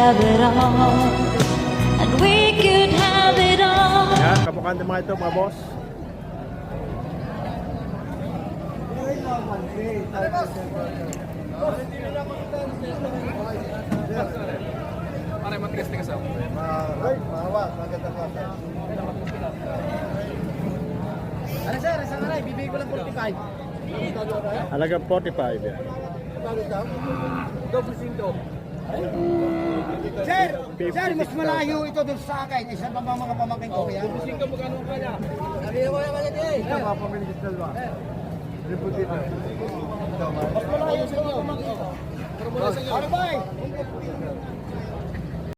have it all, and we could have it all. Yan, kamukhaan din mga ito mga boss. Para matigas tigas ako. Ano sir, isang alay, bibigay ko lang 45. Halaga 45 yan. Double sinto. Sir, sir, mas malayo ito dun sa akin. Isa pa ba mga pamangkin ko kaya? Double sinto magkano ka niya? Sabi ko yung mga eh. Ito mga pamilya digital ba? Mas malayo sa mga pamangkin ko. Ano ba eh?